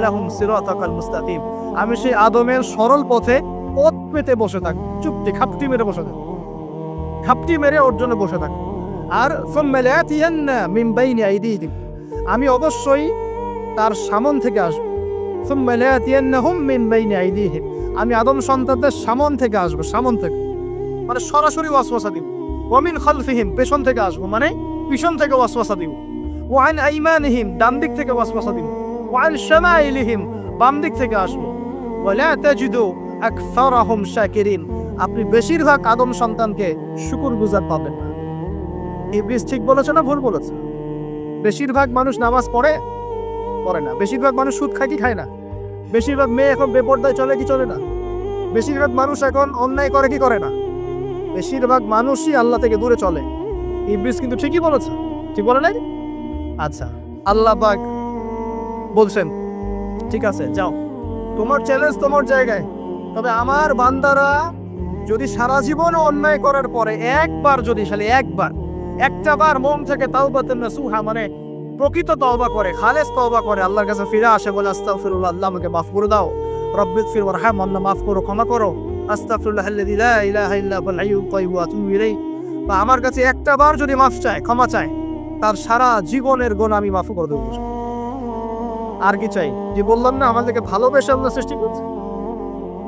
লাহুম সিরাতাকাল মুস্তাকিম, আমি সেই আদমের সরল পথে পথ পেতে বসে থাকি, চুপটি খাপটি মেরে বসে থাকি, খাপটি মেরে ওর জন্য বসে থাকি। আর সুম্মা লায়াতিয়ান্না মিন বাইনি আইদিহিম, আমি অবশ্যই তার সামন থেকে আসবো। সুম্মা লায়াতিয়ান্নাহুম মিন বাইনি আইদিহিম, আমি আদম সন্তানদের সামন থেকে আসবো, সামন থেকে মানে সরাসরি ওয়াসওয়াসা দিব। ওয়া মিন খালফিহিম, পেছন থেকে আসবো মানে পিছন থেকে ওয়াসওয়াসা দিব। ওয়া আন আইমানিহিম, ডান দিক থেকে ওয়াসওয়াসা দিব। ওয়া আন শামাইলিহিম, বাম দিক থেকে আসবো। ওয়া লা তাজিদু আকসারাহুম শাকিরিন, আপনি বেশিরভাগ আদম সন্তানকে শুকরগুজার পাবেন না। ইবলিস ঠিক বলেছে না ভুল বলেছে? বেশিরভাগ মানুষ নামাজ পড়ে না, বেশিরভাগ মানুষ সুদ খায় কি খায় না, বেশিরভাগ মেয়ে এখন বেপরদায় চলে কি চলে না, বেশিরভাগ মানুষ এখন অন্যায় করে কি করে না, বেশিরভাগ মানুষই আল্লাহ থেকে দূরে চলে। ইবলিস কিন্তু ঠিকই বলেছে, ঠিক বলে নাই? আচ্ছা, আল্লাহ পাক বলছেন ঠিক আছে যাও, তোমার চ্যালেঞ্জ তোমার জায়গায়, তবে আমার বান্দারা যদি সারা জীবন অন্যায় করার পরে একবার, যদি খালি একটা বার মন থেকে তাওবাতুন নাসুহা মানে প্রকৃত তওবা করে, খালেস তওবা করে, আল্লাহর কাছে ফিরে আসে, বলে আস্তাগফিরুল্লাহ, আল্লাহ আমাকে মাফ করে দাও, রব্বিগফির ওয়ারহাম, আল্লাহ মাফ করো, ক্ষমা করো, আস্তাগফিরুল্লাহাল্লাযী লা ইলাহা ইল্লা হুয়াল হাইয়ুল কাইয়্যুম ওয়া আতুবু ইলাইহি, বা আমার কাছে একটা বার যদি মাফ চায়, ক্ষমা চায়, তার সারা জীবনের গুনাহ আমি মাফ করে দেবো। আর কি চাই? যে বললাম না আমাদেরকে ভালোবেসে আল্লাহ সৃষ্টি করছে।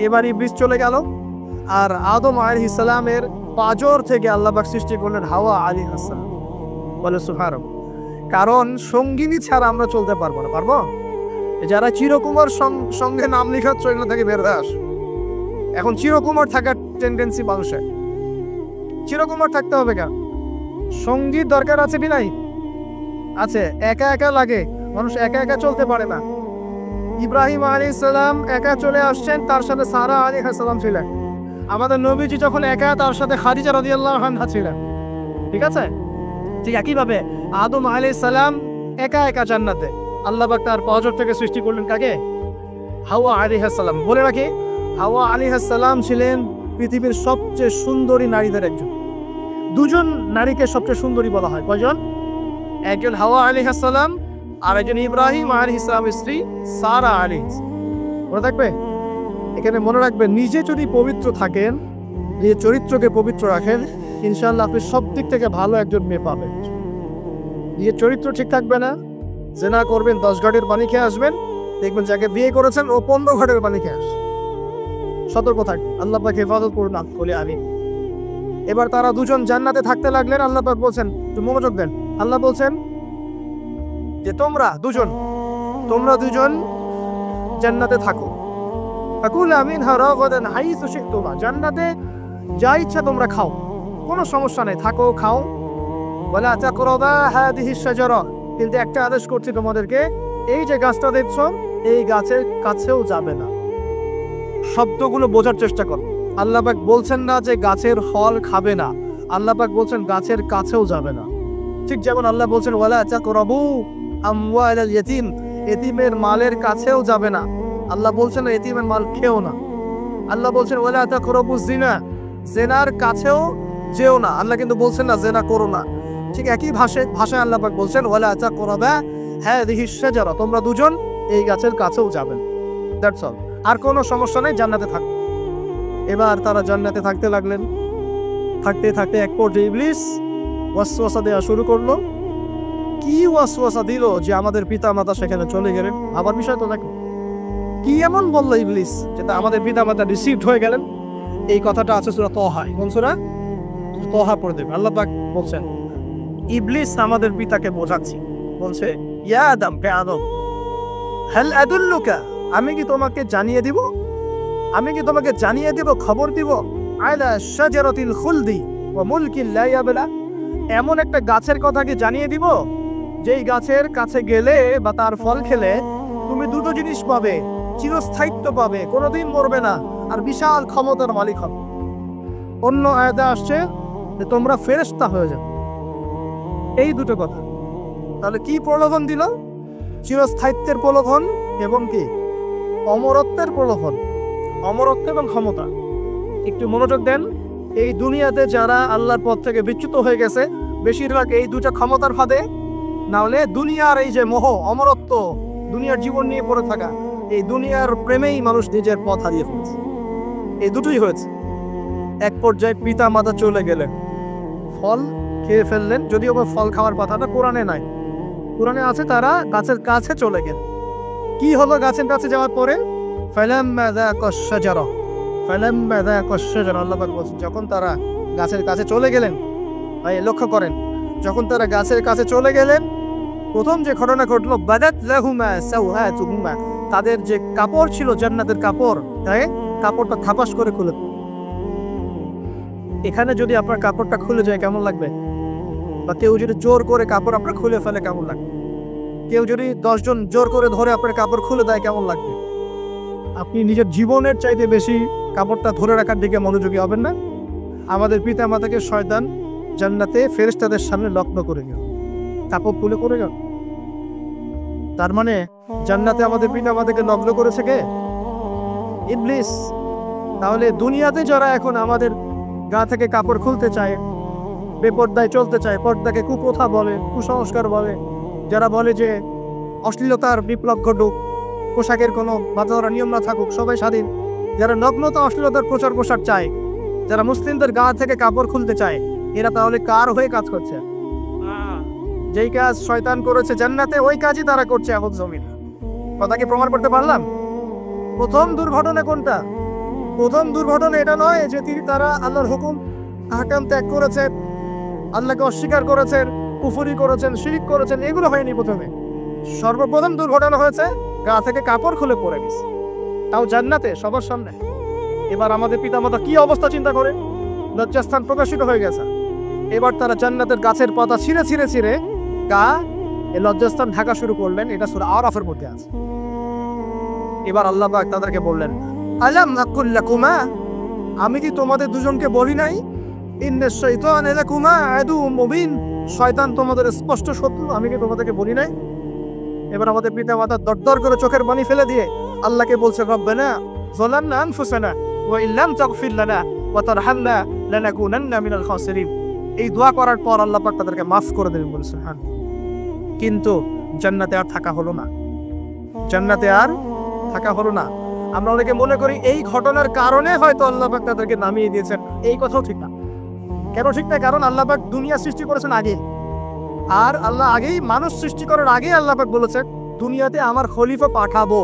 এবার ইবলিস চলে গেল, আর আদম আলাইহিস সালামের পাঁজর থেকে আল্লাহ পাক সৃষ্টি করলেন হাওয়া আলাইহিস সালাম। বলে সুবহানাল্লাহ। কারণ সঙ্গিনী ছাড়া আমরা চলতে পারবো না, পারবো? যারা চিরকুমার সঙ্গে নাম লেখাচ্ছ এগুলো থেকে বের হয়ে আস। এখন চিরকুমার থাকার টেন্ডেন্সি মানুষের, চিরকুমার থাকতে হবে কেন? সঙ্গীত দরকার আছে কি নাই? আছে। একা একা লাগে, মানুষ একা একা চলতে পারে না। ইব্রাহিম আলাইহিস সালাম একা চলে আসছেন, তার সাথে সারা আলাইহিস সালাম ছিলেন। আমাদের নবীজি যখন একা, তার সাথে খাদিজা রাদিয়াল্লাহু আনহা ছিলেন। ঠিক আছে? ঠিক একইভাবে আদম আলাইহিস সালাম একা একা জান্নাতে, আল্লাহ পাক তার পাঁজর থেকে সৃষ্টি করলেন কাকে? হাওয়া আলাইহিস সালাম। বলে রাখি, হাওয়া আলাইহিস সালাম ছিলেন পৃথিবীর সবচেয়ে সুন্দরী নারীদের একজন। দুজন নারীকে সবচেয়ে সুন্দরী বলা হয়। কয়জন? একজন হাওয়া আলাইহিস সালাম, আর একজন ইব্রাহিম আলাইহিস সালামের স্ত্রী সারা আলাইহিস। মনে থাকবে? এখানে মনে রাখবেন, নিজে যদি পবিত্র থাকেন, নিজের চরিত্রকে পবিত্র রাখেন, ইনশাআল্লাহ আপনি সব দিক থেকে ভালো একজন মেয়ে পাবেন। নিজের চরিত্র ঠিক থাকবে না, জেনা করবেন, 10 ঘাটের পানি খেয়ে আসবেন, দেখবেন যাকে বিয়ে করেছেন ও 15 ঘাটের পানি খেয়ে আসে। সতর্ক থাকবেন, আল্লাহ পাক হেফাজত করুন বলে আমিন। এবার তারা দুজন জান্নাতে থাকতে লাগলেন। আল্লাহ পাক বলছেন, একটু মনোযোগ দেন, আল্লাহ বলছেন যে তোমরা দুজন জান্নাতে থাকো। ফাকুলা মিনহা রাগাদান হাইসু শি'তুমা, জান্নাতে যা ইচ্ছা তোমরা খাও, কোনো সমস্যা নেই, থাকো খাও। ওয়ালা তাকরাবা হাদিহিশ শাজারা, কিন্তু একটা আদেশ করছি তোমাদেরকে, এই যে গাছটা দেখছো, এই গাছের কাছেও যাবে না। শব্দগুলো বোঝার চেষ্টা করো। আল্লাহ পাক বলছেন না যে গাছের ফল খাবে না, আল্লাহ পাক বলছেন গাছের কাছেও যাবে না। ঠিক যেমন আল্লাহ বলছেন ওয়ালা তাকরাবু আমওয়ালাল ইয়াতীম, এতিমের মালের কাছেও যাবে না। আল্লাহ বলছেন এতিমের মাল খেও না। আল্লাহ বলছেন ওয়ালা তাকরাবু জিনা, জেনার কাছেও যেও না। আল্লাহ কিন্তু বলছেন না জেনা করো না। ঠিক একই ভাষায় আল্লাহ পাক বলছেন ওয়ালা তাকরাবা হাদিহিশ শাজারা, তোমরা দুজন এই গাছের কাছেও যাবেন। দ্যাটস অল, আর কোনো সমস্যা নেই, জান্নাতে থাকো। এবার তারা জান্নাতে থাকতে লাগলেন। থাকতে থাকতে এক পর্যায়ে ইবলিস ওয়াসওয়াসা দেওয়া শুরু করলো। কি ওয়াসওয়াসা দিল যে আমাদের পিতা মাতা সেখানে চলে গেলেন? আবার বিষয় তো দেখো, কি এমন বললো ইবলিস যেটা আমাদের পিতা মাতা রিসিভড হয়ে গেলেন? এই কথাটা আছে সূরা তাহায়। কোন সূরা? তাহা পড়ে দেবেন। আল্লাহ পাক বলছেন, ইবলিস আমাদের পিতাকে বোঝাচ্ছি, বলছে ইয়া আদম, হে আদম, হাল আদুল্লুকা, আমি কি তোমাকে জানিয়ে দিব, খবর দিব, আলা শাজারাতিল খুলদি ওয়া মুলকিন লা ইয়াবলা, এমন একটা গাছের কথা কি জানিয়ে দিব যেই গাছের কাছে গেলে বা তার ফল খেলে তুমি দুটো জিনিস পাবে, চিরস্থায়িত্ব পাবে, কোনোদিন মরবে না, আর বিশাল ক্ষমতার মালিক হবে। অন্য আয়াতে আসছে যে তোমরা ফেরেশতা হয়ে যাবে। এই দুটো কথা। তাহলে কি প্রলোভন দিল? চিরস্থায়িত্বের প্রলোভন এবং কি অমরত্বের প্রলোভন, অমরত্ব এবং ক্ষমতা। একটু মনোযোগ দেন, এই দুনিয়াতে যারা আল্লাহর পথ থেকে বিচ্যুত হয়ে গেছে বেশিরভাগ এই দুটো ক্ষমতার ফাঁদে, না হলে দুনিয়ার এই যে মোহ, অমরত্ব, দুনিয়ার জীবন নিয়ে পড়ে থাকা, এই দুনিয়ার প্রেমেই মানুষ নিজের পথ হারিয়ে ফেলেছে। এই দুটোই হয়েছে। এক পর্যায়ে পিতা মাতা চলে গেলেন, ফল খেয়ে ফেললেন, যদিও বা ফল খাওয়ার কথাটা কোরআনে নাই, কোরআনে আছে তারা গাছের কাছে চলে গেলেন। কি হলো গাছের কাছে যাওয়ার পরে? আল্লাহ পাক বলছেন যখন তারা গাছের কাছে চলে গেলেন, ভাই লক্ষ্য করেন, যখন তারা গাছের কাছে চলে গেলেন, প্রথম যে ঘটনা ঘটলো, বাদাত লাহুমা সাওআতুহুমা, তাদের যে কাপড় ছিল জান্নাতের কাপড়, তাই কাপড়টা থাপাস করে খুলে। এখানে যদি আপনার কাপড়টা খুলে যায় কেমন লাগবে? বা কেউ যদি জোর করে কাপড় আপনার খুলে ফেলে কেমন লাগবে? কেউ যদি 10 জন জোর করে ধরে আপনার কাপড় খুলে দেয় কেমন লাগবে? আপনি নিজের জীবনের চাইতে বেশি কাপড়টা ধরে রাখার দিকে মনোযোগী হবেন না? আমাদের পিতা মাতাকে শয়তান জান্নাতে ফেরেশতাদের সামনে লগ্ন করে গেল, কাপড় খুলে করে গেল। তার মানে জান্নাতে আমাদের পিতা মাতাকে লগ্ন করেছে কে? ইবলিস। তাহলে দুনিয়াতে যারা এখন আমাদের গা থেকে কাপড় খুলতে চায়, বেপর্দায় চলতে চায়, পর্দাকে কুপ্রথা বলে, কুসংস্কার বলে, যারা বলে যে অশ্লীলতার বিপ্লব ঘটুক, পোশাকের কোনো বাঁধা নিয়ম না থাকুক, সবাই স্বাধীন, যারা নগ্নতা অশ্লীলতার প্রচার প্রসার চায়, যারা মুসলিমদের গা থেকে কাপড় খুলতে চায়, এরা তাহলে কার হয়ে কাজ করছে? যেই কাজ শয়তান করেছে জান্নাতে, ওই কাজই তারা করছে এখন জমিন। কথা কি প্রমাণ করতে পারলাম? প্রথম দুর্ঘটনা কোনটা? প্রথম দুর্ঘটনা এটা নয় যে তারা আল্লাহর হুকুম আহকাম ত্যাগ করেছেন, আল্লাহকে অস্বীকার করেছেন, কুফরি করেছেন, শিরক করেছেন, এগুলো হয়নি প্রথমে। সর্বপ্রথম দুর্ঘটনা হয়েছে গা থেকে কাপড় খুলে পড়ে গেছে, তাও জান্নাতে সবার সামনে। এবার আমাদের পিতামাতা কি অবস্থা চিন্তা করে, লজ্জাস্থান প্রকাশিত হয়ে গেছে। এবার তারা জান্নাতের গাছের পাতা ছিঁড়ে ছিঁড়ে ছিঁড়ে গা এই লজ্জাস্থান ঢাকা শুরু করলেন। এটা সূরা আরাফের মধ্যে আছে। এবার আল্লাহ পাক তাদেরকে বললেন, আলাম নাকুল লাকুমা, আমি কি তোমাদের দুজনকে বলি নাই, ইন্নাশ শাইতানা লাকুমা আদুউম মুবিন, শয়তান তোমাদের স্পষ্ট শত্রু, আমি কি তোমাদেরকে বলি নাই? এবার আমাদের পিতা মাতা দরদর করে চোখের পানি ফেলে দিয়ে আল্লাহকে বলছে, রব্বানা যালামনা আনফুসানা ওয়া ইল্লাম তাগফির লানা ওয়া তারহামনা লানাকুনান্না মিনাল খাসিরিন। এই দোয়া করার পর আল্লাহ পাক তাদেরকে মাফ করে দেবেন বলেছে। হ্যাঁ, কিন্তু জান্নাতে আর থাকা হলো না, জান্নাতে আর থাকা হলো না। আমরা অনেকে মনে করি এই ঘটনার কারণে হয়তো আল্লাহ পাক তাদেরকে নামিয়ে দিয়েছেন, এই কথাও ঠিক না। কেন ঠিক না? কারণ আল্লাহ পাক দুনিয়া সৃষ্টি করেছেন আগে, আর আল্লাহ আগেই মানুষ সৃষ্টি করার আগেই আল্লাহ পাক বলেছেন দুনিয়াতে আমার খলিফা পাঠাবো।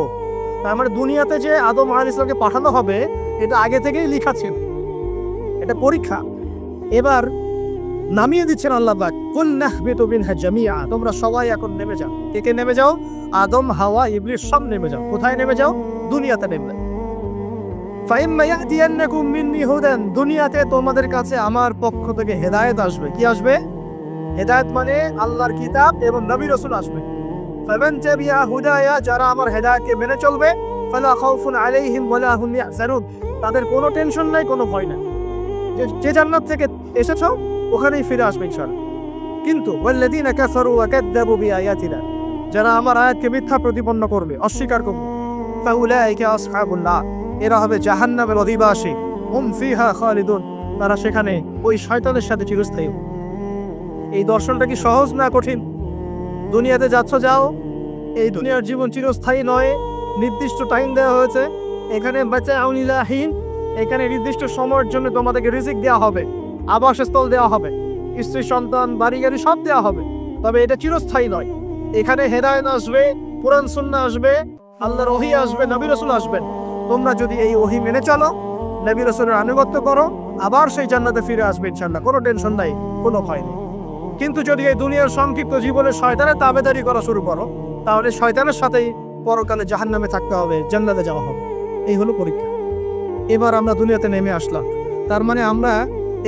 তার মানে দুনিয়াতে যে আদম আলাইহিস সালামকে পাঠানো হবে এটা আগে থেকেই লেখা ছিল, এটা পরীক্ষা। এবার নামিয়ে দিচ্ছেন আল্লাহ পাক, কুল নাহবিতু মিনহা জামিআ, তোমরা সবাই এখন নেমে যাও। কে কে নেমে যাও? আদম, হাওয়া, ইবলিস সব নেমে যাও। কোথায় নেমে যাও? দুনিয়াতে নেমে। ফাইম্মা ইয়াতিয়ান্নাকুম মিন্নি হুদান, দুনিয়াতে তোমাদের কাছে আমার পক্ষ থেকে হেদায়েত আসবে। কি আসবে? হেদায়েত মানে আল্লাহর কিতাব এবং নবী রাসূল আসবে। ফামান তাবিআ হুদায়া, যারা আমার হেদায়েতকে মেনে চলবে, ফালা খাউফুন আলাইহিম ওয়ালা হুম ইয়াহজানুন, তাদের কোনো টেনশন নাই, কোনো ভয় নাই। যে জান্নাত থেকে এসেছো ওখানেই ফিরে আসবে ইনশাআল্লাহ। কিন্তু ওয়াল্লাযীনা কাফারু ওয়া কাযযাবু বিআয়াতিনা, যারা আমার আয়াতকে মিথ্যা প্রতিপন্ন করবে, অস্বীকার করবে, ফাউলাইকা আসহাবুন নার, এরা হবে জাহান্নামের অধিবাসী। হুম ফিহা খালিদুন, তারা সেখানে ওই শয়তানের সাথে চিরস্থায়ী। এই দর্শনটা কি সহজ না কঠিন? দুনিয়াতে যাচ্ছ যাও, এই দুনিয়ার জীবন চিরস্থায়ী নয়, নির্দিষ্ট টাইম দেওয়া হয়েছে। এখানে মাতাউন ইলাহিন, এখানে নির্দিষ্ট সময়ের জন্য তোমাদেরকে রিজিক দেওয়া হবে, আবাসস্থল দেওয়া হবে, স্ত্রী সন্তান বাড়ি গাড়ি সব দেওয়া হবে, তবে এটা চিরস্থায়ী নয়। এখানে হেদায়েত আসবে, কুরআন সুন্নাহ আসবে, আল্লাহর ওহী আসবে, নবী রাসূল আসবেন। তোমরা যদি এই ওহী মেনে চলো, নবী রাসূলের আনুগত্য করো, আবার সেই জান্নাতে ফিরে আসবে ইনশাআল্লাহ, কোনো টেনশন নাই, কোনো ভয় নেই। কিন্তু যদি এই দুনিয়ার সংক্ষিপ্ত জীবনে শয়তানের তাবেদারি করা শুরু করো, তাহলে শয়তানের সাথেই পরকালে জাহান্নামে থাকতে হবে, জান্নাতে যাওয়া হবে। এই হলো পরীক্ষা। এবার আমরা দুনিয়াতে নেমে আসলাম, তার মানে আমরা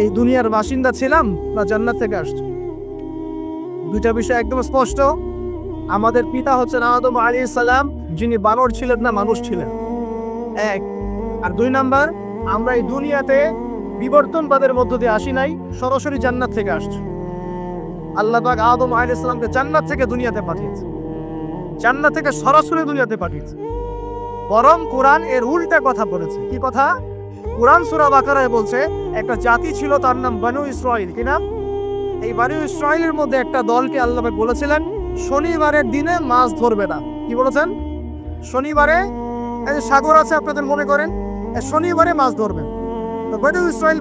এই দুনিয়ার বাসিন্দা ছিলাম না জান্নাত থেকে আসছি? দুইটা বিষয় একদম স্পষ্ট। আমাদের পিতা হচ্ছেন আদম আলাইহিস সালাম, যিনি বানর ছিলেন না, মানুষ ছিলেন, এক। আর দুই নাম্বার, আমরা এই দুনিয়াতে বিবর্তনবাদের মধ্য দিয়ে আসি নাই, সরাসরি জান্নাত থেকে আসছি। আল্লাহ পাক আদম আলাইহিস সালামকে জান্নাত থেকে দুনিয়াতে পাঠিয়েছে, জান্নাত থেকে সরাসরি দুনিয়াতে পাঠিয়েছে। বরং কোরআন এর উল্টা কথা বলেছে। কি কথা? কোরআন সূরা বাকারায় বলছে একটা জাতি ছিল, তার নাম বনু ইসরাঈল। কি নাম? এই বনু ইসরাঈলের মধ্যে একটা দলকে আল্লাহ পাক বলেছিলেন শনিবারের দিনে মাছ ধরবে না, কি বলেছেন? শনিবারে এই যে সাগর আছে আপনাদের মনে করেন, শনিবারে মাছ ধরবেন। তো বনু ইসরাইল